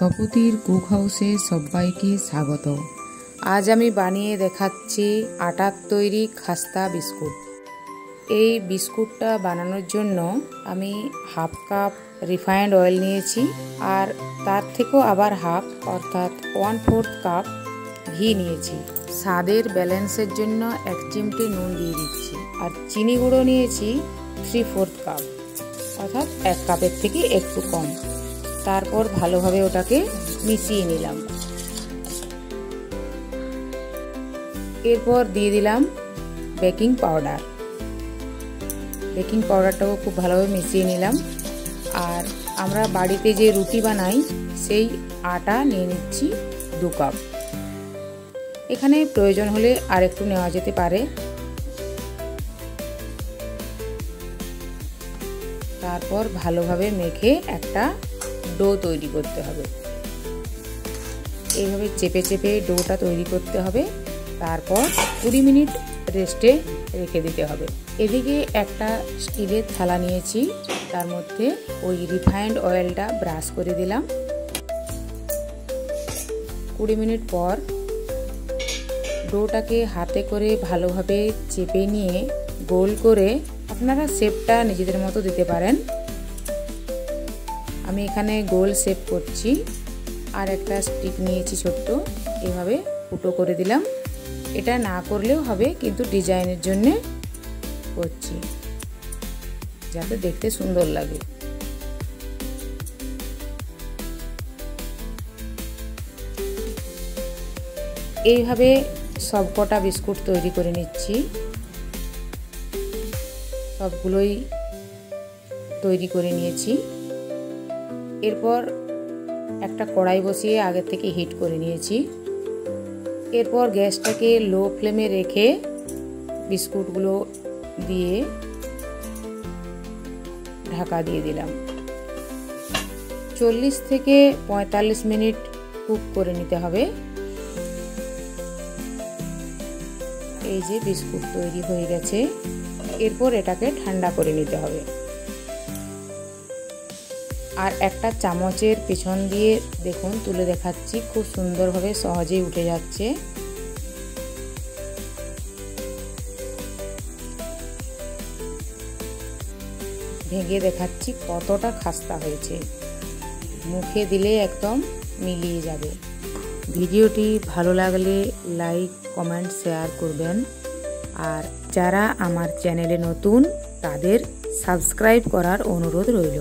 তপতির cook হাউসে সবাইকে স্বাগত। আজ আমি বানিয়ে দেখাচ্ছি আটার তৈরি খাস্তা বিস্কুট। এই বিস্কুটটা বানানোর জন্য আমি হাফ কাপ রিফাইন্ড অয়েল নিয়েছি, আর তার থেকেও আবার হাফ অর্থাৎ 1/4 কাপ ঘি নিয়েছি। স্বাদের ব্যালেন্সের জন্য 1 চিমটে নুন দিয়ে দিচ্ছি, আর চিনি গুঁড়ো নিয়েছি 3/4 কাপ অর্থাৎ 1 কাপের থেকে একটু কম। তারপর ভালোভাবে ওটাকে মিশিয়ে নিলাম। এরপর দিয়ে দিলাম বেকিং পাউডার। বেকিং পাউডারটাও খুব ভালোভাবে মিশিয়ে নিলাম। আর আমরা বাড়িতে যে রুটি বানাই সেই আটা নিয়ে নিচ্ছি 2 কাপ। এখানে প্রয়োজন হলে আর একটু নেওয়া যেতে পারে। তারপর ভালোভাবে মেখে একটা ডো তৈরি করতে হবে। এইভাবে চেপে চেপে ডোটা তৈরি করতে হবে। তারপর 20 মিনিট রেস্টে রেখে দিতে হবে। এদিকে একটা স্টিলের থালা নিয়েছি, তার মধ্যে ওই রিফাইন্ড অয়েলটা ব্রাশ করে দিলাম। 20 মিনিট পর ডোটাকে হাতে করে ভালোভাবে চেপে নিয়ে গোল করে আপনারা শেপটা নিজেদের মতো দিতে পারেন। আমি এখানে গোল শেপ করছি। আর একটা স্টিক নিয়েছি ছোট্ট, এভাবে ফুটো করে দিলাম। এটা না করলেও হবে, কিন্তু ডিজাইনের জন্য করছি যাতে দেখতে সুন্দর লাগে। এইভাবে সবকটা বিস্কুট তৈরি করে নিচ্ছি। সবগুলোই তৈরি করে নিয়েছি। এরপর একটা কড়াই বসিয়ে আগে থেকে হিট করে নিয়েছি। এরপর গ্যাসটাকে লো ফ্লেমে রেখে বিস্কুটগুলো দিয়ে ঢাকা দিয়ে দিলাম। 40 থেকে 45 মিনিট কুক করে নিতে হবে। এই যে বিস্কুট তৈরি হয়ে গেছে। এরপর এটাকে ঠান্ডা করে নিতে হবে। আর একটা চামচের পেছন দিয়ে দেখুন তুলে দেখাচ্ছি, খুব সুন্দরভাবে সহজেই উঠে যাচ্ছে। ভেঙে দেখাচ্ছি কতটা খাস্তা হয়েছে। মুখে দিলে একদম মিলিয়ে যাবে। ভিডিওটি ভালো লাগলে লাইক, কমেন্ট, শেয়ার করবেন। আর যারা আমার চ্যানেলে নতুন তাদের সাবস্ক্রাইব করার অনুরোধ রইল।